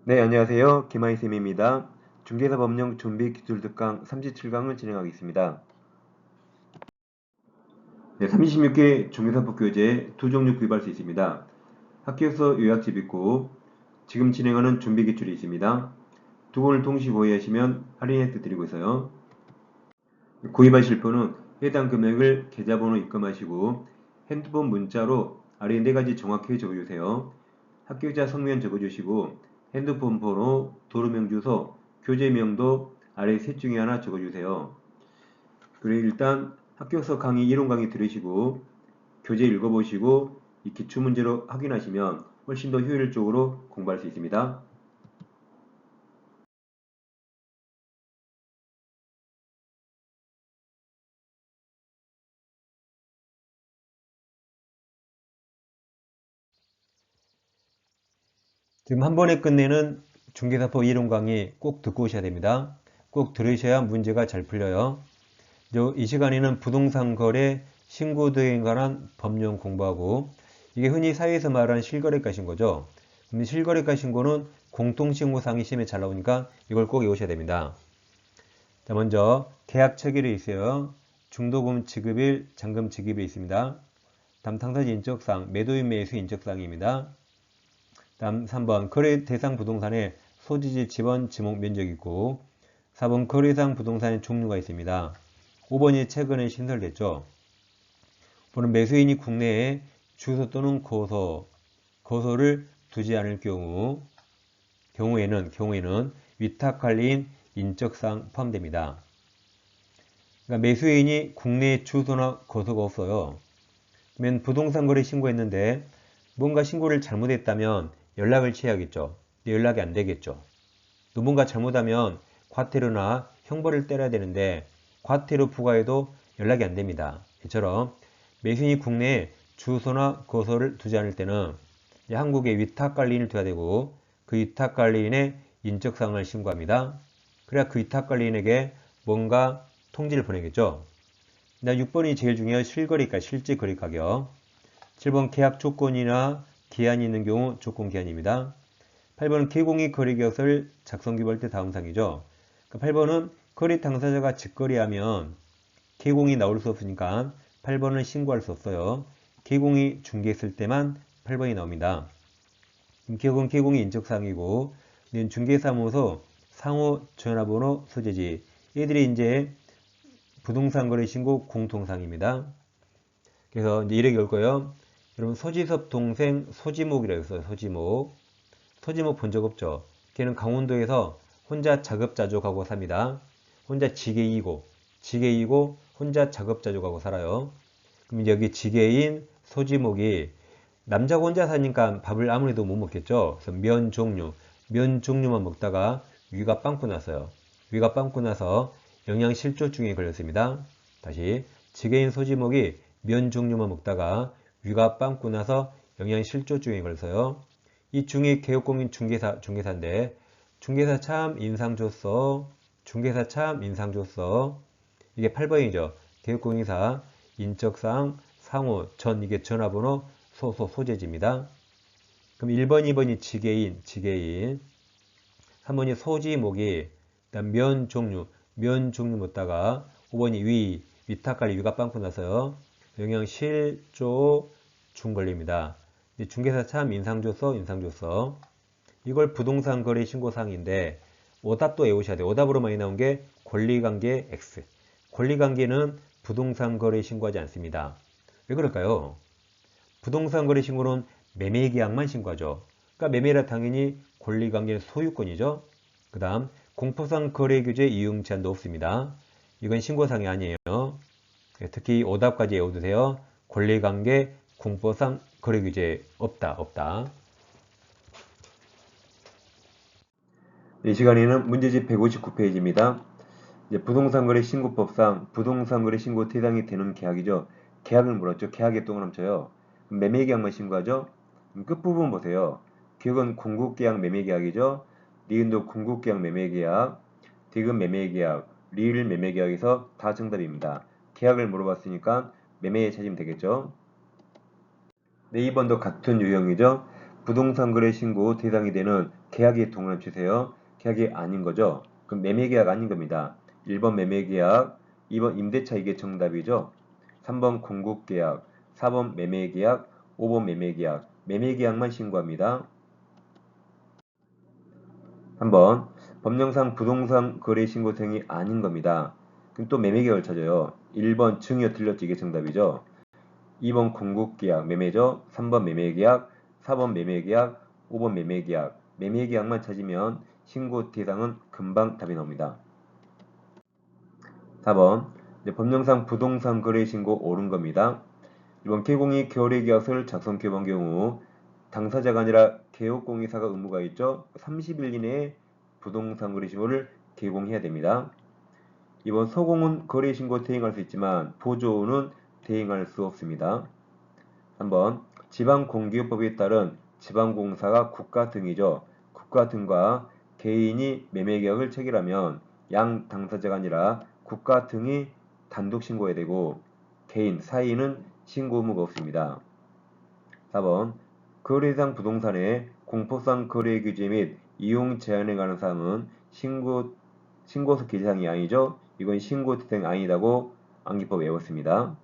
네, 안녕하세요. 김하이쌤입니다. 중개사 법령 준비 기술 특강 37강을 진행하겠습니다. 네, 36개 중개사법 교재 두 종류 구입할 수 있습니다. 학교에서 요약집 있고 지금 진행하는 준비 기출이 있습니다. 두 권을 동시 구입하시면 할인 혜택 드리고 있어요. 구입하실 분은 해당 금액을 계좌번호 입금하시고 핸드폰 문자로 아래 네 가지 정확히 적어주세요. 합격자 성명 적어주시고 핸드폰 번호, 도로명 주소, 교재명도 아래 셋 중에 하나 적어주세요. 그리고 일단 합격서 강의 이론 강의 들으시고 교재 읽어보시고 이 기출문제로 확인하시면 훨씬 더 효율적으로 공부할 수 있습니다. 지금 한 번에 끝내는 중개사법 이론 강의 꼭 듣고 오셔야 됩니다. 꼭 들으셔야 문제가 잘 풀려요. 이 시간에는 부동산 거래 신고 등에 관한 법령 공부하고 이게 흔히 사회에서 말하는 실거래가 신고죠. 근데 실거래가 신고는 공통신고상이 시험에 잘 나오니까 이걸 꼭 외우셔야 됩니다. 자, 먼저 계약 체결이 있어요. 중도금 지급일, 잔금 지급이 있습니다. 다음 당사자 인적사항, 매도인 매수 인적사항입니다. 다음 3번 거래 대상 부동산의 소지지 지번 지목 면적이 있고 4번 거래상 부동산의 종류가 있습니다. 5번이 최근에 신설됐죠. 5번은 매수인이 국내에 주소 또는 거소를 두지 않을 경우에는 위탁관리인 인적사항 포함됩니다. 그러니까 매수인이 국내에 주소나 거소가 없어요. 그러면 부동산 거래 신고했는데 뭔가 신고를 잘못했다면 연락을 취해야겠죠. 근데 연락이 안 되겠죠. 또 뭔가 잘못하면 과태료나 형벌을 때려야 되는데 과태료 부과해도 연락이 안 됩니다. 이처럼 매수인이 국내에 주소나 거소를 두지 않을 때는 한국에 위탁관리인을 둬야 되고 그 위탁관리인의 인적사항을 신고합니다. 그래야 그 위탁관리인에게 뭔가 통지를 보내겠죠. 6번이 제일 중요한 실거래가, 실제 거래 가격. 7번 계약 조건이나 기한이 있는 경우 조건 기한입니다. 8번은 개공이 거래 계약서를 작성 기부할 때 다음 사항이죠. 8번은 거래 당사자가 직거래하면 개공이 나올 수 없으니까 8번은 신고할 수 없어요. 개공이 중개했을 때만 8번이 나옵니다. 개공이 인적사항이고 중개사무소 상호 전화번호 소재지 얘들이 이제 부동산 거래 신고 공통사항입니다. 그래서 이제 이렇게 올 거예요. 여러분 소지섭 동생 소지목이라고 했어요. 소지목 본 적 없죠? 걔는 강원도에서 혼자 작업자족하고 삽니다. 혼자 지게이고 혼자 작업자족하고 살아요. 그럼 여기 지게인 소지목이 남자가 혼자 사니까 밥을 아무래도 못 먹겠죠. 그래서 면 종류만 먹다가 위가 빵꾸 났어요. 위가 빵꾸 나서 영양실조증에 걸렸습니다. 다시 지게인 소지목이 면 종류만 먹다가 위가 빵꾸 나서 영양실조증에 걸려서요. 이 중에 개업공인 중개사인데 중개사 참 인상 줬어. 이게 8번이죠. 개업공인사 인적사항 상호 전 이게 전화번호 소재지입니다. 그럼 1번 2번이 지게인 3번이 소지목이 면 종류 먹다가 5번이 위탁관리 위가 빵꾸 나서요. 영양실조 중 걸립니다. 중개사 참 인상 줬어. 이걸 부동산 거래 신고사항인데 오답도 외우셔야 돼요. 오답으로 많이 나온 게 권리관계 X. 권리관계는 부동산 거래 신고하지 않습니다. 왜 그럴까요? 부동산 거래 신고는 매매계약만 신고하죠. 그러니까 매매라 당연히 권리관계는 소유권이죠. 그 다음 공포상 거래규제 이용 제한도 없습니다. 이건 신고사항이 아니에요. 특히 오답까지 외워두세요. 권리관계 공포상 거래규제 없다. 이 시간에는 문제집 159페이지입니다. 부동산 거래 신고법상 부동산 거래 신고 대상이 되는 계약이죠. 계약을 물었죠. 계약에 동그라미 쳐요. 매매 계약만 신고하죠. 끝부분 보세요. 기억은 공급계약 매매계약이죠. 니은도 공급계약 매매계약, 디귿 매매계약, 리을 매매계약에서 다 정답입니다. 계약을 물어봤으니까 매매에 찾으면 되겠죠. 네, 2번도 같은 유형이죠. 부동산 거래 신고 대상이 되는 계약이 동그라미 주세요. 계약이 아닌 거죠. 그럼 매매계약 아닌 겁니다. 1번 매매계약, 2번 임대차 이게 정답이죠. 3번 공급계약, 4번 매매계약, 5번 매매계약, 매매계약만 신고합니다. 3번 법령상 부동산 거래 신고생이 아닌 겁니다. 그럼 또 매매계약을 찾아요. 1번 증여 틀렸지 이게 정답이죠. 2번 공급계약 매매죠. 3번 매매계약, 4번 매매계약, 5번 매매계약, 매매계약만 찾으면 신고 대상은 금방 답이 나옵니다. 4번 법령상 부동산 거래 신고 옳은 겁니다. 이번 개공이 거래계약서를 작성 교부한 경우 당사자가 아니라 개업공인사가 의무가 있죠. 30일 이내에 부동산 거래 신고를 개공해야 됩니다. 이번 소공은 거래 신고 대행할 수 있지만 보조는 대행할 수 없습니다. 3번 지방공기업법에 따른 지방공사가 국가 등이죠. 국가 등과 개인이 매매계약을 체결하면 양 당사자가 아니라 국가 등이 단독 신고해야 되고 개인, 사인은 신고 의무가 없습니다. 4번 거래상 부동산의 공포상 거래 규제 및 이용 제한에 관한 사항은 신고서 기재사항이 아니죠. 이건 신고 대상이 아니다고 암기법 외웠습니다.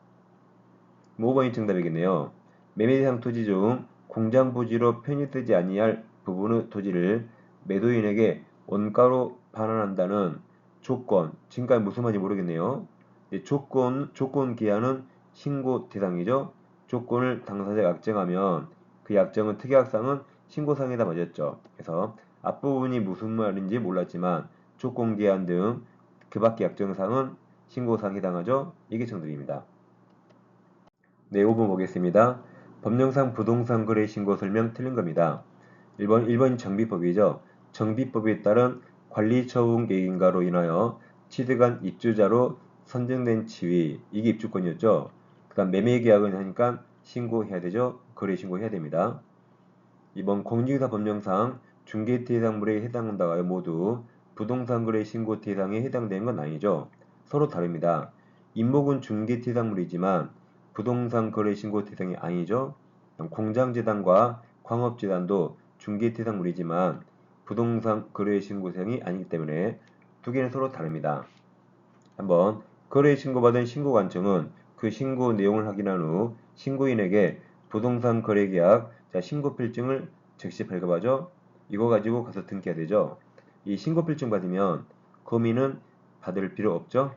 5번이 정답이겠네요. 매매 대상 토지 중 공장 부지로 편입되지 아니할 부분의 토지를 매도인에게 원가로 반환한다는 조건, 지금까지 무슨 말인지 모르겠네요. 조건 기한은 신고 대상이죠. 조건을 당사자가 약정하면 그 약정은 특약상은 신고상에다 맞았죠. 그래서 앞부분이 무슨 말인지 몰랐지만 조건 기한 등 그 밖의 약정상은 신고상에 해당하죠. 이게 정답입니다. 네, 5번 보겠습니다. 법령상 부동산 거래 신고 설명 틀린 겁니다. 1번 정비법이죠. 정비법에 따른 관리처분 계획인가로 인하여 취득한 입주자로 선정된 지위, 이게 입주권이었죠. 그 다음 매매계약은 하니까 신고해야 되죠. 거래 신고해야 됩니다. 2번 공인중개사 법령상 중개 대상물에 해당한다가요. 모두 부동산 거래 신고 대상에 해당되는 건 아니죠. 서로 다릅니다. 임목은 중개 대상물이지만 부동산 거래 신고 대상이 아니죠. 공장재단과 광업재단도 중개 대상물이지만 부동산 거래 신고 대상이 아니기 때문에 두 개는 서로 다릅니다. 한번 거래 신고받은 신고관청은 그 신고 내용을 확인한 후 신고인에게 부동산 거래계약 신고필증을 즉시 발급하죠. 이거 가지고 가서 등기해야 되죠. 이 신고필증 받으면 거민은 받을 필요 없죠.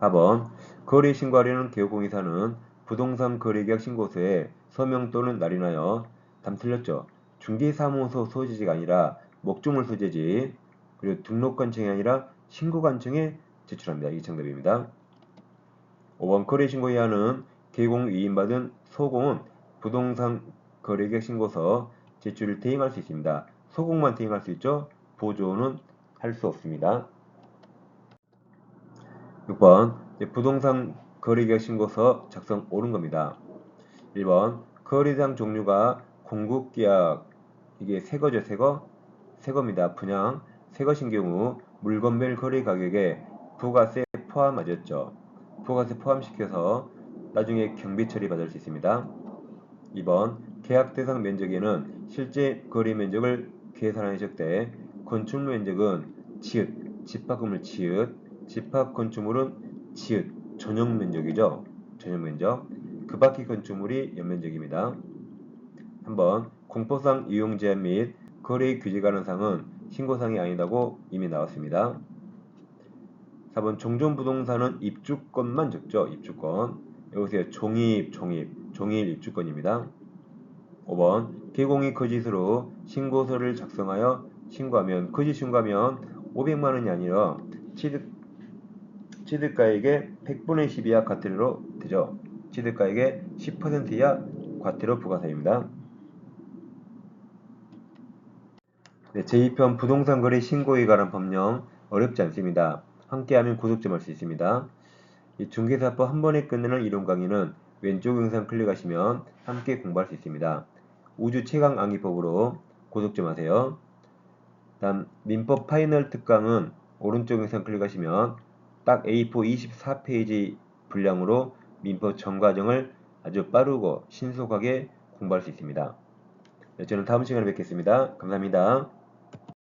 4번 거래 신고하려는 개업공인사는 부동산 거래계약 신고서에 서명 또는 날인하여 답 틀렸죠. 중개사무소 소재지가 아니라 목조물 소재지 그리고 등록관청이 아니라 신고관청에 제출합니다. 이게 정답입니다. 5번 거래 신고해야 하는 개공 위임받은 소공은 부동산 거래계약 신고서 제출을 대행할 수 있습니다. 소공만 대행할 수 있죠. 보조는 할 수 없습니다. 6번 부동산 거래계약 신고서 작성 옳은 겁니다. 1번 거래대상 종류가 공급계약 이게 새거죠. 새거입니다. 분양 새것인 경우 물건별 거래 가격에 부가세 포함하였죠. 부가세 포함시켜서 나중에 경비 처리 받을 수 있습니다. 2번 계약 대상 면적에는 실제 거래 면적을 계산하실 때 건축 면적은 지읒, 집합건물 지읒, 집합 건축물은 지읒, 전용 면적이죠. 전용 면적. 그 밖의 건축물이 연면적입니다. 3번 공포상 이용 제한 및 거래 규제 관한 사항은 신고사항이 아니다고 이미 나왔습니다. 4번 종전부동산은 입주권만 적죠. 입주권. 여기서 종일 입주권입니다. 5번 개공이 거짓으로 신고서를 작성하여 신고하면 거짓 신고하면 500만원이 아니라 취득가액의 100분의 10 이하 과태료로 되죠. 취득가액의 10% 이하 과태료 부과사입니다. 네, 제2편 부동산 거래 신고에 관한 법령 어렵지 않습니다. 함께하면 고득점 할 수 있습니다. 이 중개사법 한 번에 끝내는 이론 강의는 왼쪽 영상 클릭하시면 함께 공부할 수 있습니다. 우주 최강 암기법으로 고득점 하세요. 다음 민법 파이널 특강은 오른쪽 영상 클릭하시면 딱 A4 24페이지 분량으로 민법 전 과정을 아주 빠르고 신속하게 공부할 수 있습니다. 저는 다음 시간에 뵙겠습니다. 감사합니다.